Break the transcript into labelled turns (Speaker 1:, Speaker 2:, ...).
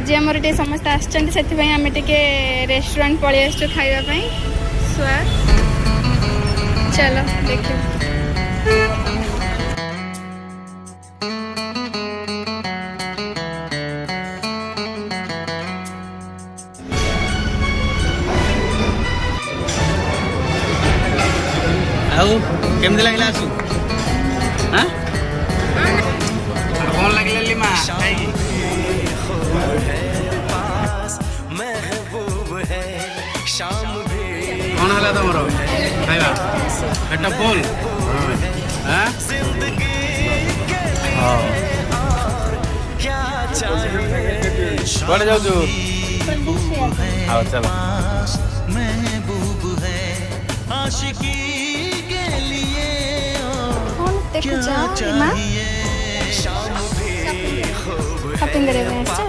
Speaker 1: आज आमर टे समस्त आसमें रेस्टोरेंट पलि आसु खावाई स्वाद चलो देखिए
Speaker 2: केमती लगे आसु कौन लगे लिमा कौन है तुम खाଇବା पेट फुल कड़े जाऊ आओ चलो
Speaker 1: शॉपिंग करने